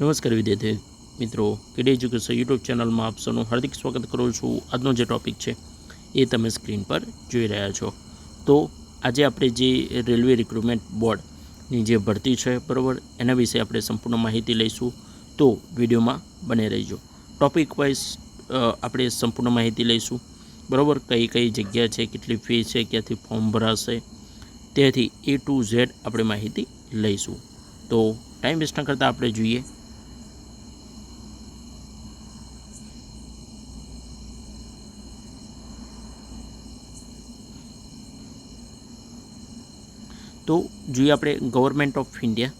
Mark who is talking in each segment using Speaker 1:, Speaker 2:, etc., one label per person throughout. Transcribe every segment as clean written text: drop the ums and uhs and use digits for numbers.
Speaker 1: નમસ્કાર વિદ્યાર્થી મિત્રો, કેડી એજ્યુકેશન યુટ્યુબ ચેનલમાં આપ સૌનું હાર્દિક સ્વાગત કરું છું। આજનો જે ટૉપિક છે એ તમે સ્ક્રીન પર જોઈ રહ્યા છો। તો આજે આપણે જે રેલવે રિક્રુટમેન્ટ બોર્ડની જે ભરતી છે બરાબર, એના વિશે આપણે સંપૂર્ણ માહિતી લઈશું। તો વિડીયોમાં બને રહીજો। ટૉપિક વાઇઝ આપણે સંપૂર્ણ માહિતી લઈશું બરાબર। કઈ કઈ જગ્યા છે, કેટલી ફી છે, ક્યાંથી ફોર્મ ભરાશે, તેથી A to Z આપણે માહિતી લઈશું। તો ટાઈમ વેસ્ટ ન કરતાં આપણે જોઈએ तो જોઈએ આપણે government of India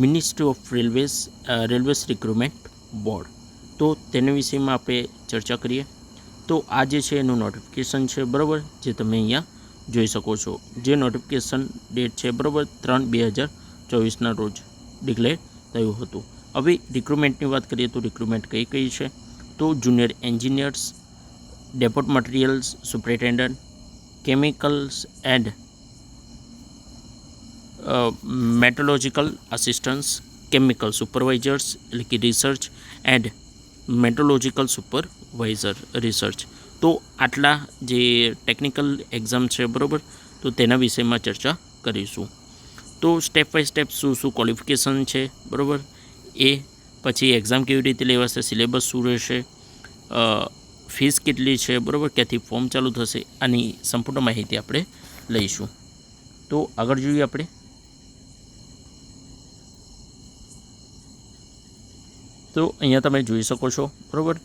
Speaker 1: ministry of railways recruitment board, તો તેના વિષયમાં આપણે ચર્ચા કરીએ। તો આ જે છે એનું નોટિફિકેશન છે બરાબર, જે તમે અહીંયા જોઈ શકો છો। જે નોટિફિકેશન ડેટ છે બરાબર 3/2024ના રોજ ડિક્લેર થયું હતું। હવે રિક્રુટમેન્ટની વાત કરીએ તો રિક્રુટમેન્ટ કઈ કઈ છે, તો junior engineers, depot materials superintendent, chemicals and metrological assistants, chemical supervisors એટલે કે research and metrological supervisor research. તો આટલા જે ટેકનિકલ એક્ઝામ છે બરાબર, તો તેના વિષયમાં ચર્ચા કરીશું। તો સ્ટેપ બાય સ્ટેપ શું ક્વોલિફિકેશન છે બરાબર, એ પછી એક્ઝામ કેવી રીતે લેવાશે, સિલેબસ શું રહેશે, ફીસ કેટલી છે બરાબર, ક્યાંથી ફોર્મ ચાલુ થશે, આની સંપૂર્ણ માહિતી આપણે લઈશું। તો આગળ જોઈએ આપણે। તો અહીંયા તમે જોઈ શકો છો બરાબર,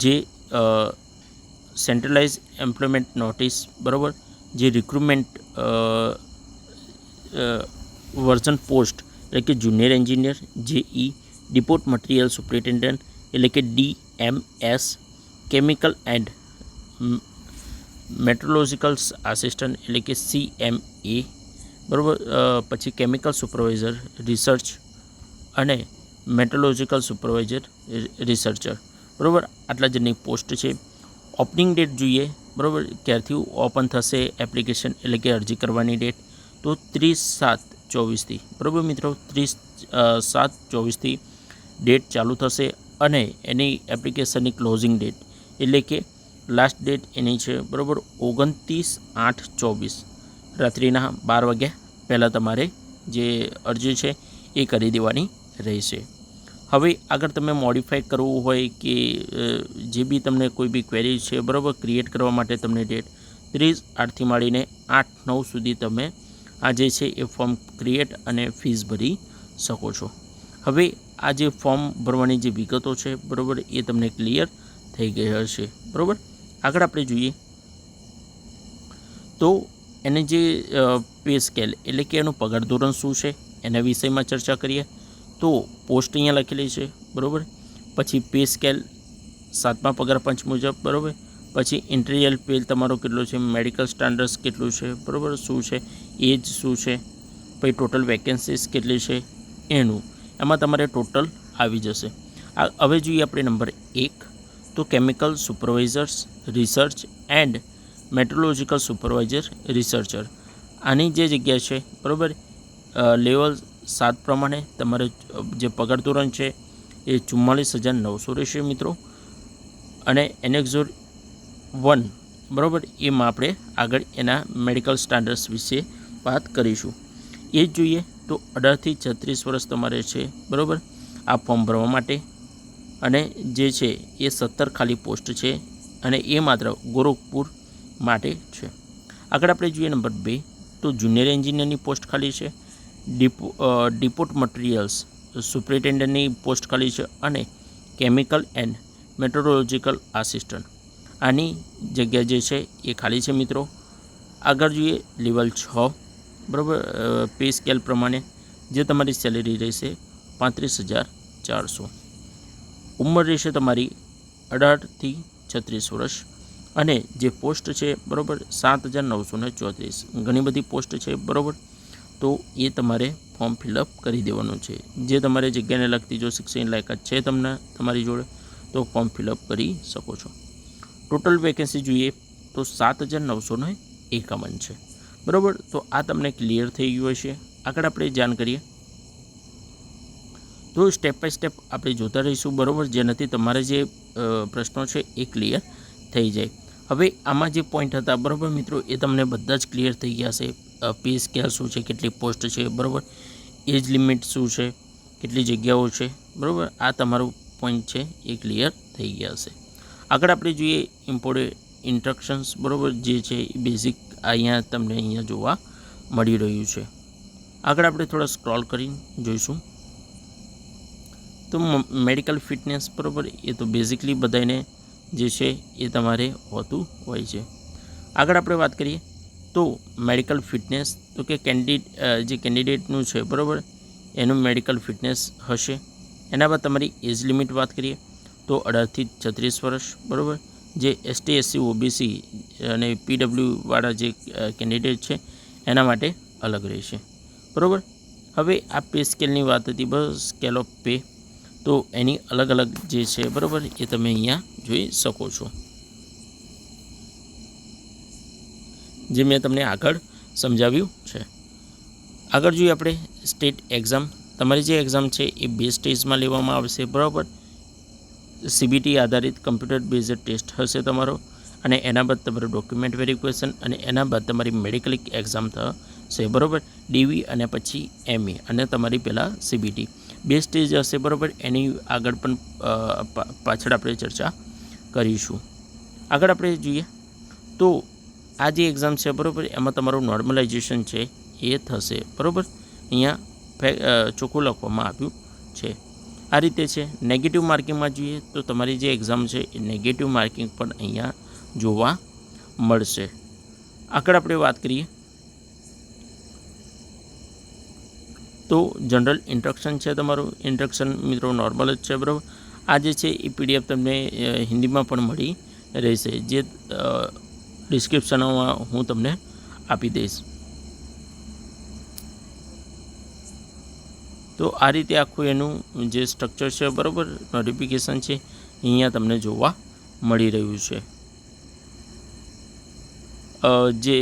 Speaker 1: જે સેન્ટ્રલાઇઝ એમ્પ્લોયમેન્ટ નોટિસ બરાબર, જે રિક્રુટમેન્ટ વર્ઝન પોસ્ટ એટલે કે junior engineer JE, depot material superintendent એટલે કે DMS, chemical and metrologicals assistant એટલે કે CMA બરાબર, પછી કેમિકલ સુપરવાઇઝર રિસર્ચ અને મેટ્રોલોજિકલ સુપરવાઇઝર રિસર્ચર બરાબર, આટલા જણની પોસ્ટ છે। ઓપનિંગ ડેટ જોઈએ બરાબર, ક્યારથી ઓપન થશે એપ્લિકેશન એટલે કે અરજી કરવાની ડેટ, તો 30/7/24થી બરાબર મિત્રો, 30/7/24થી ડેટ ચાલુ થશે અને એની એપ્લિકેશનની ક્લોઝિંગ ડેટ એટલે કે લાસ્ટ ડેટ એની છે બરાબર 29/8/24 રાત્રિના 12 વાગ્યા પહેલાં તમારે જે અરજી છે એ કરી દેવાની રહેશે। હવે આગળ તમે મોડિફાઈ કરવું હોય કે જે બી તમને કોઈ બી ક્વેરી છે બરાબર, ક્રિએટ કરવા માટે તમને ડેટ 30/8થી માંડીને 8/9 સુધી તમે આ જે છે એ ફોર્મ ક્રિએટ અને ફીસ ભરી શકો છો। હવે આ જે ફોર્મ ભરવાની જે વિગતો છે બરાબર, એ તમને ક્લિયર થઈ ગઈ હશે બરાબર। આગળ આપણે જોઈએ તો એને જે પે સ્કેલ એટલે કે એનું પગાર ધોરણ શું છે એના વિષયમાં ચર્ચા કરીએ। તો પોસ્ટ અહીંયા લખેલી છે બરાબર, પછી પે સ્કેલ 7મા પગાર પંચ મુજબ બરાબર, પછી ઇન્ટિરિયર પે તમારો કેટલો છે, મેડિકલ સ્ટાન્ડર્ડ્સ કેટલું છે બરાબર, શું છે એજ શું છે, પછી ટોટલ વેકેન્સીસ કેટલી છે એનું એમાં તમારે ટોટલ આવી જશે। હવે જોઈએ આપણે નંબર 1, તો chemical supervisors research and metrological supervisor researcher, આની જે જગ્યા છે બરાબર, લેવલ 7 પ્રમાણે તમારે જે પગાર ધોરણ છે એ 44,900 રહેશે મિત્રો। અને એનેક્ઝોર 1 બરાબર, એમાં આપણે આગળ એના મેડિકલ સ્ટાન્ડર્ડ્સ વિશે વાત કરીશું। એ જ જોઈએ તો 18થી 36 વર્ષ તમારે છે બરાબર આ ફોર્મ ભરવા માટે, અને જે છે એ 17 ખાલી પોસ્ટ છે અને એ માત્ર ગોરખપુર માટે છે। આગળ આપણે જોઈએ નંબર 2, તો જુનિયર એન્જિનિયરની પોસ્ટ ખાલી છે, ડિપોટ મટીરિયલ્સ સુપરિન્ટેન્ડન્ટની પોસ્ટ ખાલી છે અને કેમિકલ એન્ડ મેટ્રોલોજિકલ આસિસ્ટન્ટ આની જગ્યા જે છે એ ખાલી છે મિત્રો। આગળ જોઈએ લેવલ 6 બરાબર, પે સ્કેલ પ્રમાણે જે તમારી સેલેરી રહેશે 35,400, ઉંમર રહેશે તમારી 18થી 36 વર્ષ, અને જે પોસ્ટ છે બરાબર 7,934, ઘણી બધી પોસ્ટ છે બરાબર, તો એ તમારે ફોર્મ ફિલઅપ કરી દેવાનું છે। જે તમારે જગ્યાને લગતી જો શિક્ષણની લાયકાત છે તમને તમારી જોડે, તો ફોર્મ ફિલઅપ કરી શકો છો। ટોટલ વેકેન્સી જોઈએ તો 7,951 છે બરાબર, તો આ તમને ક્લિયર થઈ ગયું હશે। આગળ આપણે જાણ કરીએ તો સ્ટેપ બાય સ્ટેપ આપણે જોતા રહીશું, બરાબર, જેનાથી તમારે જે પ્રશ્નો છે એ ક્લિયર થઈ જાય. હવે આમાં જે પોઈન્ટ હતા, બરાબર મિત્રો, એ તમને બધા જ ક્લિયર થઈ ગયા છે. પે સ્કેલ શું છે, કેટલી પોસ્ટ છે, બરાબર, એજ લિમિટ શું છે, કેટલી જગ્યાઓ છે, બરાબર, આ તમારું પોઈન્ટ છે એ ક્લિયર થઈ ગયા હશે. આગળ આપણે જોઈએ ઇમ્પોર્ટન્ટ ઇન્સ્ટ્રક્શન્સ, બરાબર, જે છે એ બેઝિક અહીંયા તમને અહીંયા જોવા મળી રહ્યું છે. આગળ આપણે થોડા સ્ક્રોલ કરીને જોઈશું. તો મેડિકલ ફિટનેસ, બરાબર, એ તો બેઝિકલી બધાને જે છે એ તમારે હોતું હોય છે. આગળ આપણે વાત કરીએ તો મેડિકલ ફિટનેસ, તો કે જે કેન્ડિડેટનું છે, બરાબર, એનું મેડિકલ ફિટનેસ હશે. એના બાદ તમારી એજ લિમિટ વાત કરીએ તો 18 થી 36 વર્ષ, બરાબર, જે ST SC OBC અને PWવાળા જે કેન્ડિડેટ છે એના માટે અલગ રહેશે, બરાબર. હવે આ પે સ્કેલની વાત હતી, બસ સ્કેલ ઓફ પે, તો એની અલગ અલગ જે છે, બરાબર, એ તમે અહીંયા જોઈ શકો છો, જે મેં તમને આગળ સમજાવ્યું છે. આગળ જોઈએ આપણે સ્ટેટ એક્ઝામ. તમારી જે એક્ઝામ છે એ 2 સ્ટેજમાં લેવામાં આવશે, બરાબર. CBT આધારિત કમ્પ્યુટર બેઝડ ટેસ્ટ હશે તમારો, અને એના બાદ તમારું ડોક્યુમેન્ટ વેરિફિકેશન, અને એના બાદ તમારી મેડિકલ એક્ઝામ થશે, બરાબર, DV અને પછી MA, અને તમારી પહેલાં CBT 2 સ્ટેજ હશે, બરાબર. એની આગળ પણ પાછળ આપણે ચર્ચા કરીશું. આગળ આપણે જોઈએ તો આ જે એક્ઝામ છે, બરાબર, એમાં તમારું નોર્મલાઇઝેશન છે એ થશે, બરાબર. અહીંયા ચોખ્ખું લખવામાં આવ્યું છે. આ રીતે છે. નેગેટિવ માર્કિંગમાં જોઈએ તો તમારી જે એક્ઝામ છે એ નેગેટિવ માર્કિંગ પણ અહીંયા જોવા મળશે. આગળ આપણે વાત કરીએ તો જનરલ ઇન્સ્ટ્રક્શન છે. તમારું ઇન્સ્ટ્રક્શન મિત્રો નોર્મલ જ છે, બરાબર. આ જે છે એ PDF તમને હિન્દીમાં પણ મળી રહેશે, જે ડિસ્ક્રિપ્શનમાં હું તમને આપી દઈશ. તો આ રીતે આખું એનું જે સ્ટ્રક્ચર છે, બરાબર, નોટિફિકેશન છે અહીંયા તમને જોવા મળી રહ્યું છે. જે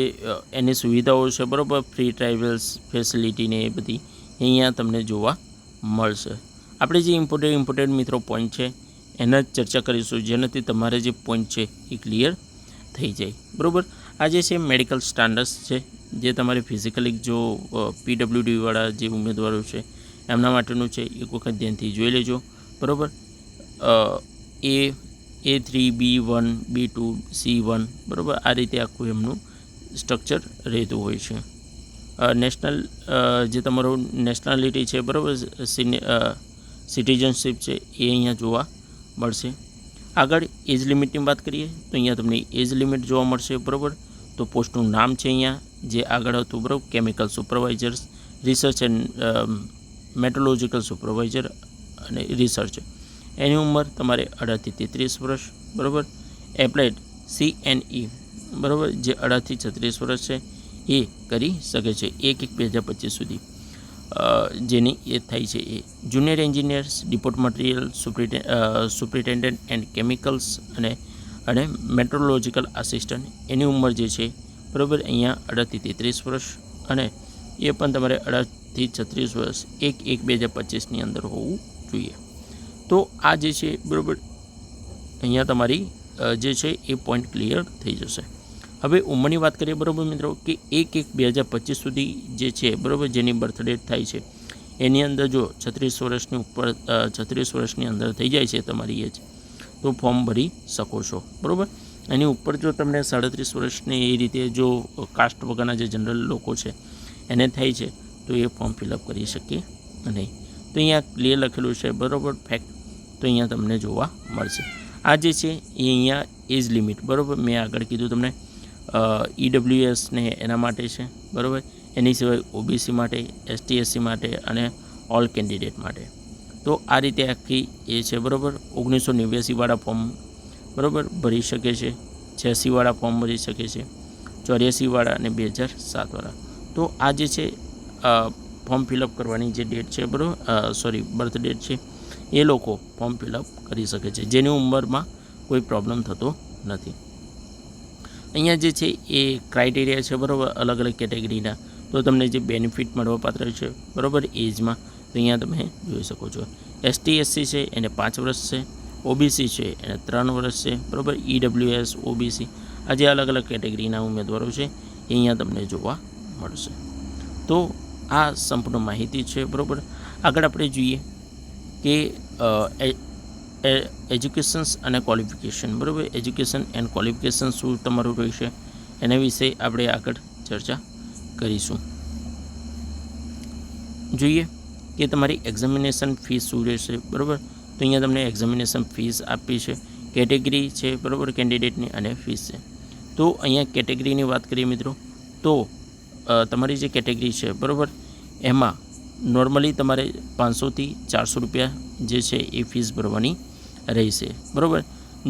Speaker 1: એની સુવિધાઓ છે, બરાબર, ફ્રી ટ્રાવેલ્સ ફેસિલિટીને એ બધી અહીંયા તમને જોવા મળશે. આપણે જે ઇમ્પોર્ટન્ટ મિત્રો પોઈન્ટ છે એના જ ચર્ચા કરીશું, જેનાથી તમારે જે પોઈન્ટ છે એ ક્લિયર થઈ જાય, બરાબર. આ જે છે મેડિકલ સ્ટાન્ડર્ડ્સ છે, જે તમારે ફિઝિકલી જો PWDવાળા જે ઉમેદવારો છે એમના માટેનું છે, એક વખત ધ્યાનથી જોઈ લેજો, બરાબર. A3, B1, B2, C1, બરાબર, આ રીતે આખું એમનું સ્ટ્રક્ચર રહેતું હોય છે. નેશનલ જે તમારું નેશનાલિટી છે, બરાબર, સિટીઝનશીપ છે એ અહીંયા જોવા મળશે. આગળ એજ લિમિટની વાત કરીએ તો અહીંયા તમને એજ લિમિટ જોવા મળશે, બરાબર. તો પોસ્ટનું નામ છે અહીંયા જે આગળ હતું, બરાબર, chemical supervisors, research and metrological supervisor અને રિસર્ચ. એની ઉંમર તમારે 18 થી 33 વર્ષ, બરાબર. એપ્લાઇડ CNE, બરાબર, જે 18 થી 36 વર્ષ છે એ કરી શકે છે 1/1/2025 સુધી, જેની એ થાય છે. એ junior engineers, depot material superintendent and chemicals અને મેટ્રોલોજિકલ આસિસ્ટન્ટ, એની ઉંમર જે છે, બરાબર, અહીંયા 18 થી 33 વર્ષ, અને એ પણ તમારે 18 થી 36 વર્ષ 1/1/2025ની અંદર હોવું જોઈએ. તો આ જે છે, બરાબર, અહીંયા તમારી જે છે એ પોઈન્ટ ક્લિયર થઈ જશે. હવે ઉંમરની વાત કરીએ, બરાબર મિત્રો, કે 1/1/2025 સુધી જે છે, બરાબર, જેની બર્થ ડેટ થાય છે એની અંદર જો 36 વર્ષની ઉપર 36 વર્ષની અંદર થઈ જાય છે તમારી એજ, તો ફોર્મ ભરી શકો છો, બરાબર. એની ઉપર જો તમને 37 વર્ષની એ રીતે જો કાસ્ટ વગરના જે જનરલ લોકો છે એને થાય છે તો એ ફોર્મ ફિલઅપ કરી શકીએ નહીં. તો અહીંયા ક્લિયર લખેલું છે, બરાબર, ફેક્ટ, તો અહીંયા તમને જોવા મળશે. આ જે છે એ અહીંયા એજ લિમિટ, બરાબર, મેં આગળ કીધું તમને EWS ને એના માટે છે, બરાબર. એની સિવાય OBC માટે, ST SC માટે અને ઓલ કેન્ડિડેટ માટે. તો આ રીતે આખી એ છે, બરાબર. 1989વાળા ફોર્મ, બરાબર, ભરી શકે છે, 86વાળા ફોર્મ ભરી શકે છે, 84વાળા અને 2007વાળા. તો આ જે છે ફોર્મ ફિલઅપ કરવાની જે ડેટ છે, બરાબર, બર્થ ડેટ છે, એ લોકો ફોર્મ ફિલઅપ કરી શકે છે, જેની ઉંમરમાં કોઈ પ્રોબ્લેમ થતો નથી. અહીંયા જે છે એ ક્રાઇટેરિયા છે, બરાબર, અલગ અલગ કેટેગરીના. તો તમને જે બેનિફિટ મળવાપાત્ર છે, બરાબર, એજમાં તો અહીંયા તમે જોઈ શકો છો. એસટી એસસી છે એને 5 વર્ષ છે, ઓબીસી છે એને 3 વર્ષ છે, બરાબર. ઈડબ્લ્યુએસ, ઓબીસી આ જે અલગ અલગ કેટેગરીના ઉમેદવારો છે એ અહીંયા તમને જોવા મળશે. તો આ સંપૂર્ણ માહિતી છે, બરાબર. આગળ આપણે જોઈએ કે એજ્યુકેશન્સ અને ક્વોલિફિકેશન, બરાબર. એજ્યુકેશન એન્ડ ક્વોલિફિકેશન શું તમારું રહેશે એના વિશે આપણે આગળ ચર્ચા કરીશું. જોઈએ કે તમારી એક્ઝામિનેશન ફીસ શું રહેશે, બરાબર. તો અહીંયા તમને એક્ઝામિનેશન ફીસ આપી છે, કેટેગરી છે, બરાબર, કેન્ડિડેટની અને ફીસ છે. તો અહીંયા કેટેગરીની વાત કરીએ મિત્રો, તો તમારી જે કેટેગરી છે, બરાબર, એમાં નોર્મલી તમારે 500થી 400 રૂપિયા જે છે એ ફીસ ભરવાની રહેશે, બરાબર,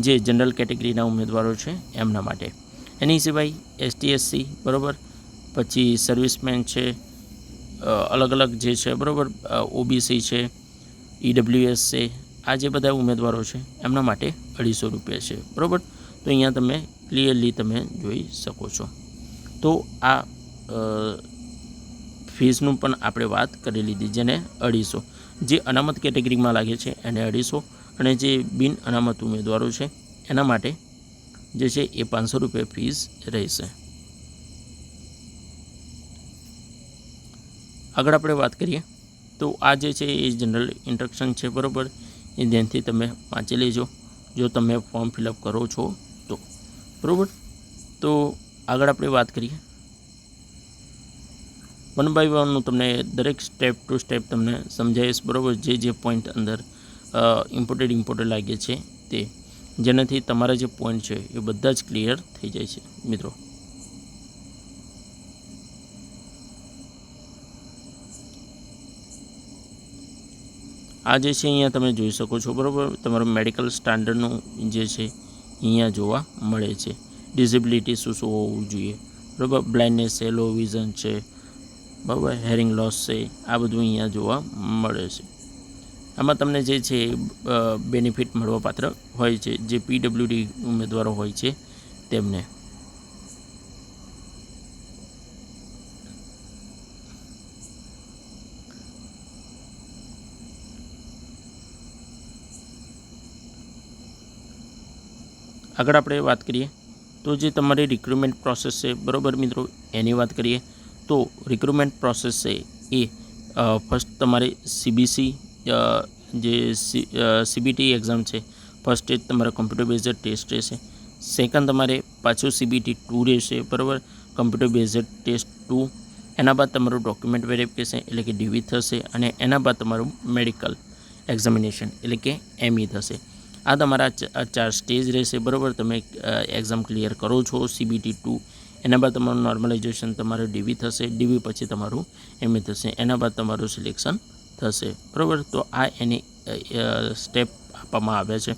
Speaker 1: જે જનરલ કેટેગરીના ઉમેદવારો છે એમના માટે. એની સિવાય એસટી એસસી, બરાબર, પછી સર્વિસમેન છે, અલગ અલગ જે છે, બરાબર, ઓબીસી છે, ઈડબ્લ્યુએસ છે, આ જે બધા ઉમેદવારો છે એમના માટે 250 રૂપિયા છે, બરાબર. તો અહીંયા તમે ક્લિયરલી તમે જોઈ શકો છો. તો આ ફીસનું પણ આપણે વાત કરી લીધી, જેને 250, જે અનામત કેટેગરીમાં લાગે છે એને 250, અને જે બિન અનામત ઉમેદવારો છે એના માટે જે છે એ 500 રૂપિયા ફીસ રહેશે. આગળ આપણે વાત કરીએ તો આ જે છે એ જનરલ ઇન્સ્ટ્રક્શન છે, બરાબર, એ ધ્યાનથી તમે વાંચી લેજો જો તમે ફોર્મ ફિલઅપ કરો છો તો, બરાબર. તો આગળ આપણે વાત કરીએ 1 બાય 1નું તમને દરેક સ્ટેપ ટુ સ્ટેપ તમને સમજાવીશ, બરાબર. જે પોઈન્ટ અંદર ઇમ્પોર્ટન્ટ લાગે છે તે, જેનાથી તમારા જે પોઈન્ટ છે એ બધા જ ક્લિયર થઈ જાય છે મિત્રો. આ જે છે અહીંયા તમે જોઈ શકો છો, બરાબર, તમારું મેડિકલ સ્ટાન્ડર્ડનું જે છે અહીંયા જોવા મળે છે. ડિસેબિલિટી શું શું હોવું જોઈએ, બરાબર, બ્લાઇન્ડનેસ છે, લો વિઝન છે, બરાબર, હેરિંગ લોસ છે, આ બધું અહીંયા જોવા મળે છે. આમાં તમને જે છે બેનિફિટ મળવાપાત્ર હોય છે, જે પીડબ્લ્યુડી ઉમેદવારો હોય છે તેમને. આગળ આપણે વાત કરીએ તો જે તમારી રિક્રુટમેન્ટ પ્રોસેસ છે, બરાબર મિત્રો, એની વાત કરીએ તો રિક્રુટમેન્ટ પ્રોસેસ છે એ ફર્સ્ટ તમારે સીબીસી જે સીબીટી એક્ઝામ છે, ફર્સ્ટ સ્ટેજ તમારે કોમ્પ્યુટર બેઝડ ટેસ્ટ રહેશે. સેકન્ડ તમારે પાછું CBT 2 રહેશે, બરાબર, કોમ્પ્યુટર બેઝડ ટેસ્ટ 2. એના બાદ તમારું ડોક્યુમેન્ટ વેરિફિકેશન એટલે કે DV થશે, અને એના બાદ તમારું મેડિકલ એક્ઝામિનેશન એટલે કે ME થશે. આ તમારા 4 સ્ટેજ રહેશે, બરાબર. તમે એક્ઝામ ક્લિયર કરો છો CBT 2, એના બાદ તમારું નોર્મલાઇઝેશન, તમારું DV થશે, DV પછી તમારું ME થશે, એના બાદ તમારું સિલેક્શન થશે, બરાબર. તો આ એની સ્ટેપ આપવામાં આવ્યા છે.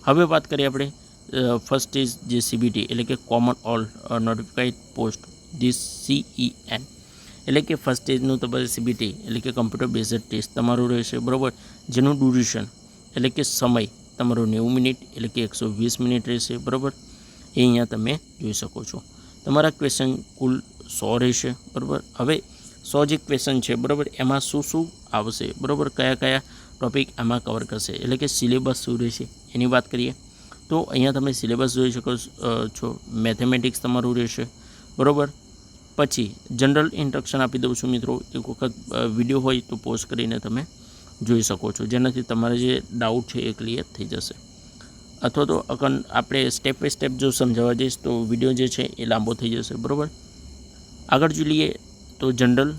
Speaker 1: હવે વાત કરીએ આપણે ફર્સ્ટ સ્ટેજ જે CBT એટલે કે common all notified post, CEN એટલે કે ફર્સ્ટ સ્ટેજનું તમારે CBT એટલે કે કમ્પ્યુટર બેઝડ ટેસ્ટ તમારું રહેશે, બરાબર, જેનું ડ્યુરેશન એટલે કે સમય તમારું 90 મિનિટ એટલે કે 120 મિનિટ રહેશે, બરાબર. એ અહીંયા તમે જોઈ શકો છો. તમારા ક્વેશ્ચન કુલ 100 રહેશે, બરાબર. હવે 100 જે ક્વેશ્ચન છે, બરાબર, એમાં શું શું આવશે, બરાબર, કયા કયા ટોપિક આમાં કવર કરશે, એટલે કે સિલેબસ શું રહેશે એની વાત કરીએ તો અહીંયા તમે સિલેબસ જોઈ શકો છો. મેથેમેટિક્સ તમારું રહેશે, બરાબર. પછી જનરલ ઇન્સ્ટ્રક્શન આપી દઉં છું મિત્રો, એક વખત વિડીયો હોય તો પોઝ કરીને તમે જોઈ શકો છો, જેનાથી તમારે જે ડાઉટ છે એ ક્લિયર થઈ જશે. અથવા તો આપણે સ્ટેપ બાય સ્ટેપ જો સમજાવવા જઈશ તો વિડીયો જે છે એ લાંબો થઈ જશે, બરાબર. આગળ જોઈએ તો જનરલ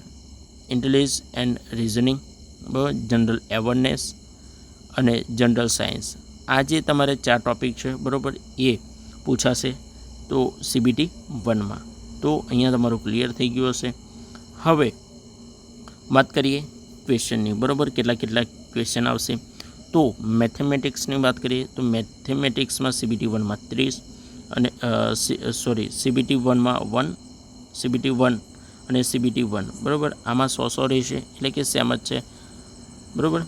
Speaker 1: ઇન્ટેલિજન્સ એન્ડ રિઝનિંગ, બરાબર, જનરલ અવેરનેસ અને જનરલ સાયન્સ. આ જે તમારે 4 ટોપિક છે, બરાબર, એ પૂછાશે તો CBT 1માં. તો અહીંયા તમારું ક્લિયર થઈ ગયું હશે. હવે વાત કરીએ ક્વેશ્ચનની, બરાબર, કેટલા ક્વેશ્ચન આવશે. તો મેથેમેટિક્સની વાત કરીએ તો મેથેમેટિક્સમાં CBT 1માં 30 અને CBT 1માં 1, CBT 1 અને CBT 1, બરાબર. આમાં 100 રહેશે એટલે કે સેમ જ છે, બરાબર.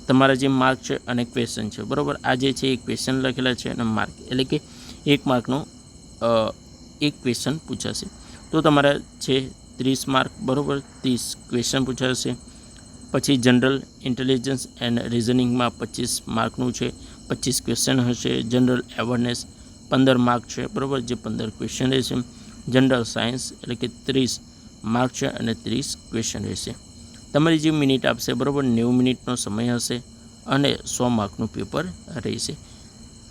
Speaker 1: તમારા જે માર્ક છે અને ક્વેશ્ચન છે, બરાબર. આ જે છે એ ક્વેશ્ચન લખેલા છે અને માર્ક એટલે કે 1 માર્કનો એક ક્વેશ્ચન પૂછાશે. તો તમારા છે 30 માર્ક, બરાબર, 30 ક્વેશ્ચન પૂછાશે. પછી જનરલ ઇન્ટેલિજન્સ એન્ડ રિઝનિંગમાં 25 માર્કનું છે, 25 ક્વેશ્ચન હશે. જનરલ અવેરનેસ 15 માર્ક છે, બરાબર, જે 15 ક્વેશ્ચન રહેશે. જનરલ સાયન્સ એટલે કે 30 માર્ક છે અને 30 ક્વેશ્ચન રહેશે. તમારી જે મિનિટ આપશે, બરાબર, 90 મિનિટનો સમય હશે અને 100 માર્કનું પેપર રહેશે.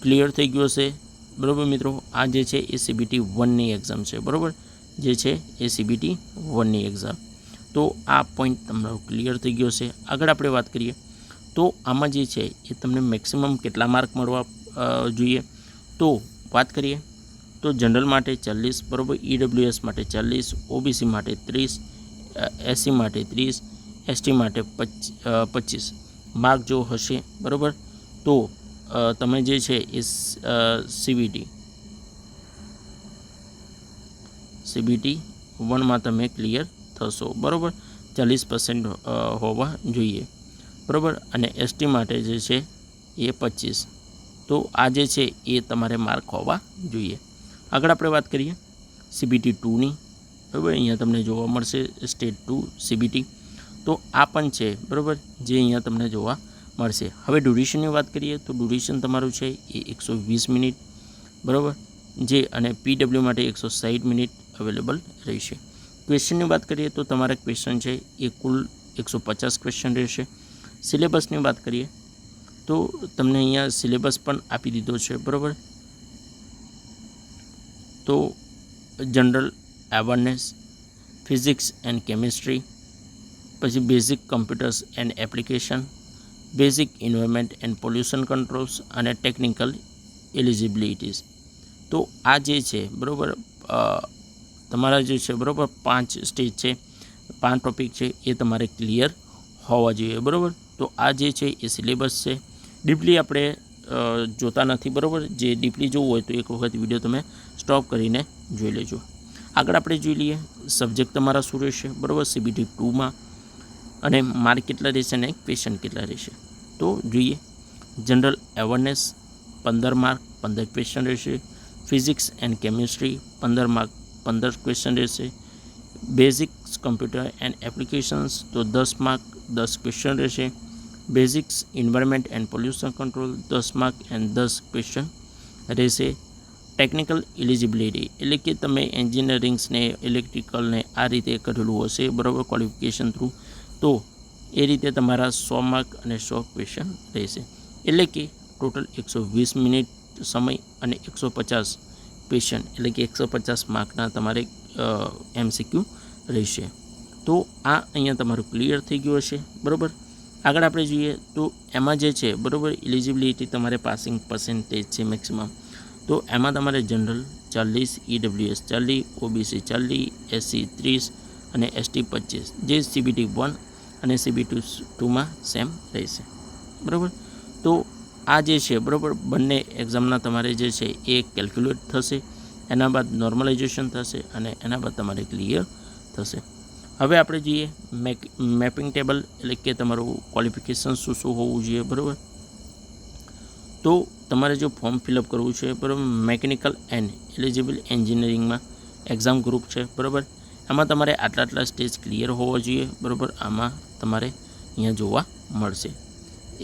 Speaker 1: ક્લિયર થઈ ગયું હશે, બરાબર મિત્રો. આ જે છે એ CBT 1ની એક્ઝામ છે, બરાબર, જે છે એ CBT 1ની એક્ઝામ. તો આ પોઈન્ટ તમારો ક્લિયર થઈ ગયો છે. આગળ આપણે વાત કરીએ તો આમાં જે છે એ તમને મેક્સિમમ કેટલા માર્ક મળવા જોઈએ. તો વાત કરીએ તો જનરલ માટે 40, બરાબર, EWS માટે 40, OBC માટે 30, SC માટે 30, ST માટે 25 માર્ક જો હશે, બરાબર, તો તમે જે છે એ CBT 1માં તમે ક્લિયર થશો, બરાબર. 40% હોવા જોઈએ, બરાબર. અને ST માટે જે છે એ 25. તો આ જે છે એ તમારે માર્ક હોવા જોઈએ. આગળ આપણે વાત કરીએ CBT 2ની, બરાબર. અહીંયા તમને જોવા મળશે સ્ટેટ 2 CBT. તો આ પણ છે, બરાબર, જે અહીંયા તમને જોવા મળશે. હવે ડ્યુરેશનની વાત કરીએ તો ડ્યુરેશન તમારું છે એ 120 મિનિટ, બરાબર, જે અને PW માટે 160 મિનિટ અવેલેબલ રહેશે. ક્વેશ્ચનની વાત કરીએ તો તમારા ક્વેશ્ચન છે એ કુલ 150 ક્વેશ્ચન રહેશે. સિલેબસની વાત કરીએ તો તમને અહીંયા સિલેબસ પણ આપી દીધો છે, બરાબર. તો general awareness, physics and chemistry, પછી basic computers and application, basic environment and pollution controls અને ટેકનિકલ એલિજિબિલિટીઝ. તો આ જે છે, બરાબર, તમારા જે છે, બરાબર, 5 સ્ટેજ છે, 5 ટોપિક છે એ તમારે ક્લિયર હોવા જોઈએ, બરાબર. તો આ જે છે એ સિલેબસ છે. ડીપલી આપણે જોતા નથી, બરાબર. જે ડીપલી જોવું હોય તો એક વખત વિડીયો તમે સ્ટોપ કરીને જોઈ લેજો. આગળ આપણે જોઈ લઈએ સબ્જેક્ટ તમારા શું રહેશે, બરાબર, CBT 2માં, અને માર્ક કેટલા રહેશે અને ક્વેશ્ચન કેટલા રહેશે. તો જોઈએ જનરલ અવેરનેસ 15 માર્ક 15 ક્વેશ્ચન રહેશે. Physics and chemistry 15 mark 15 question રહેશે. બેઝિક્સ કમ્પ્યુટર એન્ડ એપ્લિકેશન્સ તો 10 માર્ક 10 ક્વેશ્ચન રહેશે. Basics environment and pollution control 10 mark and 10 question રહેશે. ટેકનિકલ એલિજિબિલિટી એટલે કે તમે એન્જિનિયરિંગ્સને ઇલેક્ટ્રિકલને આ રીતે કરેલું હશે, બરાબર, ક્વોલિફિકેશન થ્રુ, તો એ રીતે તમારા 100 માર્ક અને 100 ક્વેશ્ચન રહેશે. એટલે કે ટોટલ 120 મિનિટ સમય અને 150 ક્વેશ્ચન એટલે કે 150 માર્કના તમારે MCQ રહેશે. તો આ અહીંયા તમારું ક્લિયર થઈ ગયું હશે, બરાબર. આગળ આપણે જોઈએ તો એમાં જે છે, બરાબર, એલિજિબિલિટી તમારે પાસિંગ પર્સન્ટેજ છે મેક્સિમમ. તો એમાં તમારે જનરલ 40, EWS 40, OBC 40, SC 30 અને ST 25, જે CBT 1 અને CBT 2માં સેમ રહેશે, બરાબર. તો આ જે છે, બરાબર, બંને એક્ઝામના તમારે જે છે એ કેલ્ક્યુલેટ થશે, એના બાદ નોર્મલાઇઝેશન થશે અને એના બાદ તમારે ક્લિયર થશે. હવે આપણે જોઈએ મેપિંગ ટેબલ એટલે કે તમારું ક્વોલિફિકેશન શું હોવું જોઈએ, બરાબર. તો તમારે જો ફોર્મ ફિલઅપ કરવું છે, બરાબર, મેકેનિકલ એન્ડ એલિજિબલ એન્જિનિયરિંગમાં એક્ઝામ ગ્રુપ છે, બરાબર. એમાં તમારે આટલા સ્ટેજ ક્લિયર હોવા જોઈએ, બરાબર. આમાં તમારે અહીંયા જોવા મળશે.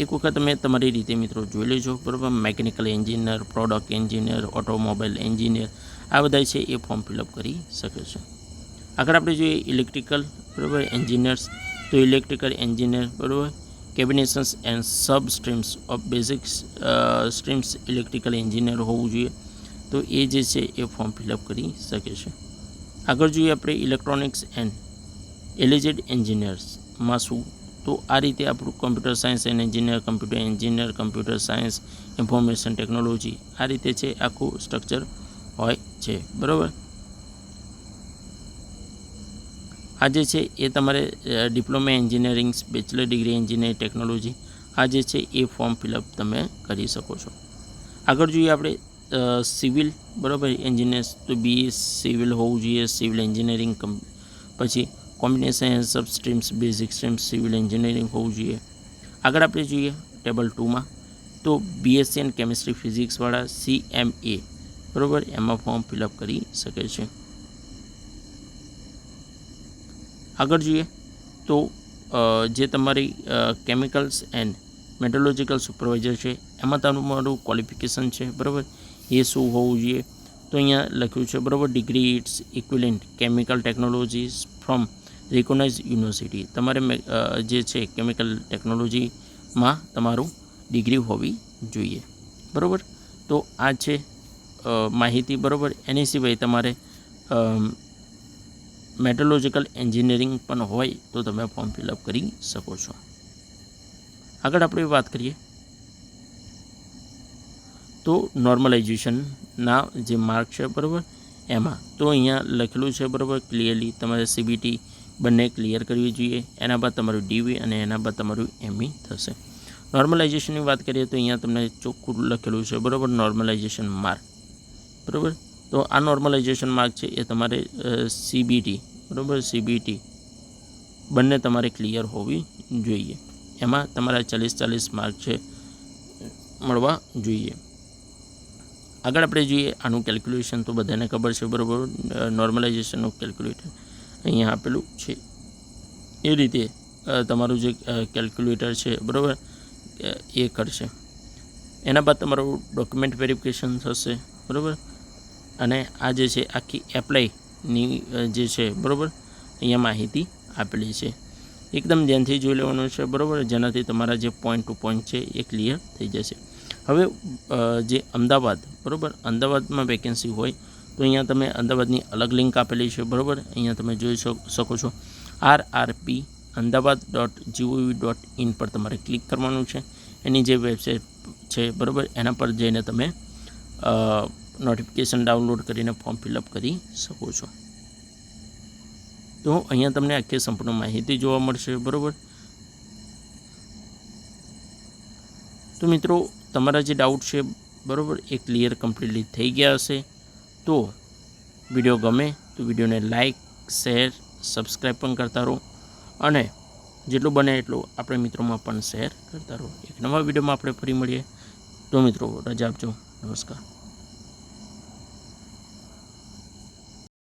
Speaker 1: એક વખત તમે તમારી રીતે મિત્રો જોઈ લેજો, બરાબર. Mechanical engineer, product engineer, automobile engineer, આ બધા છે એ ફોર્મ ફિલઅપ કરી શકે છે. આગળ આપણે જોઈએ ઇલેક્ટ્રિકલ, બરાબર, એન્જિનિયર્સ. તો ઇલેક્ટ્રિકલ એન્જિનિયર, બરાબર, combinations and sub streams of basics streams electrical engineer હોવું જોઈએ. તો એ જે છે એ ફોર્મ ફિલઅપ કરી શકે છે. આગળ જોઈએ આપણે ઇલેક્ટ્રોનિક્સ એન્ડ એલિજેડ એન્જિનિયર્સમાં શું. તો આ રીતે આપણું computer science and engineer, computer engineer, computer science, information technology, આ રીતે છે આખું સ્ટ્રક્ચર હોય છે, બરાબર. આ જે છે એ તમારે diploma engineering, bachelor degree engineering technology, આ જે છે એ ફોર્મ ફિલઅપ તમે કરી શકો છો. આગળ જોઈએ આપણે સિવિલ, બરાબર, એન્જિનિયર્સ. તો BE સિવિલ હોવું જોઈએ, સિવિલ એન્જિનિયરિંગ. પછી combination and sub streams basic streams civil engineering હોવું જોઈએ. આગળ આપણે જોઈએ ટેબલ 2માં તો BSc એન્ડ કેમિસ્ટ્રી ફિઝિક્સવાળા CMA, બરાબર, એમાં ફોર્મ ફિલઅપ કરી શકે છે. આગળ જોઈએ તો જે તમારી કેમિકલ્સ એન્ડ મેટ્રોલોજીકલ સુપરવાઇઝર છે એમાં તમારું ક્વોલિફિકેશન છે, બરાબર, એ શું હોવું જોઈએ. તો અહીંયા લખ્યું છે, બરાબર, degree it's equivalent chemical technologies from recognize university. તમારે જે છે કેમિકલ ટેકનોલોજીમાં તમારું ડિગ્રી હોવી જોઈએ, બરાબર. તો આ છે માહિતી, બરાબર. એની સિવાય તમારે મેટ્રોલોજીકલ એન્જિનિયરિંગ પણ હોય તો તમે ફોર્મ ફિલઅપ કરી શકો છો. આગળ આપણે વાત કરીએ તો નોર્મલાઇઝેશનના જે માર્ક છે, બરાબર, એમાં તો અહીંયા લખેલું છે, બરાબર, ક્લિયરલી તમારે CBT બંને ક્લિયર કરવી જોઈએ. એના બાદ તમારું DV અને એના બાદ તમારું ME થશે. નોર્મલાઇઝેશનની વાત કરીએ તો અહીંયા તમને ચોખ્ખું લખેલું છે, બરાબર, નોર્મલાઇઝેશન માર્ક, બરાબર. તો આ નોર્મલાઇઝેશન માર્ક છે એ તમારે CBT, બરાબર, CBT બંને તમારે ક્લિયર હોવી જોઈએ. એમાં તમારા 40 માર્ક છે મળવા જોઈએ. આગળ આપણે જોઈએ આનું કેલ્ક્યુલેશન. તો બધાને ખબર છે, બરાબર, નોર્મલાઇઝેશનનું કેલ્ક્યુલેટર અહીંયા આપેલું છે. એ રીતે તમારું જે કેલ્ક્યુલેટર છે, બરાબર, એ કરશે. એના બાદ તમારું ડોક્યુમેન્ટ વેરિફિકેશન થશે, બરાબર. અને આ જે છે આખી એપ્લાયની જે છે, બરાબર, અહીંયા માહિતી આપેલી છે. એકદમ ધ્યાનથી જોઈ લેવાનું છે, બરાબર, જેનાથી તમારા જે પોઈન્ટ ટુ પોઈન્ટ છે એ ક્લિયર થઈ જશે. હવે જે અમદાવાદ, બરાબર, અમદાવાદમાં વેકેન્સી હોય તો અહીંયા તમે અમદાવાદની અલગ લિંક આપેલી છે, બરાબર. અહીંયા તમે જોઈ શકો છો rrpamdabad.gov.in પર તમારે ક્લિક કરવાનું છે. એની જે વેબસાઇટ છે, બરાબર, એના પર જઈને તમે નોટિફિકેશન ડાઉનલોડ કરીને ફોર્મ ફિલઅપ કરી શકો છો. તો અહીંયા તમને આખી સંપૂર્ણ માહિતી જોવા મળશે, બરાબર. તો મિત્રો, તમારા જે ડાઉટ છે, બરાબર, એ ક્લિયર કમ્પ્લીટલી થઈ ગયા હશે. તો વિડીયો ગમે તો વિડીયોને લાઇક, શેર, સબસ્ક્રાઈબ પણ કરતા રહો અને જેટલું બને એટલું આપણે મિત્રોમાં પણ શેર કરતા રહો. એક નવા વિડીયોમાં આપણે ફરી મળીએ. તો મિત્રો, રજા આપજો. નમસ્કાર.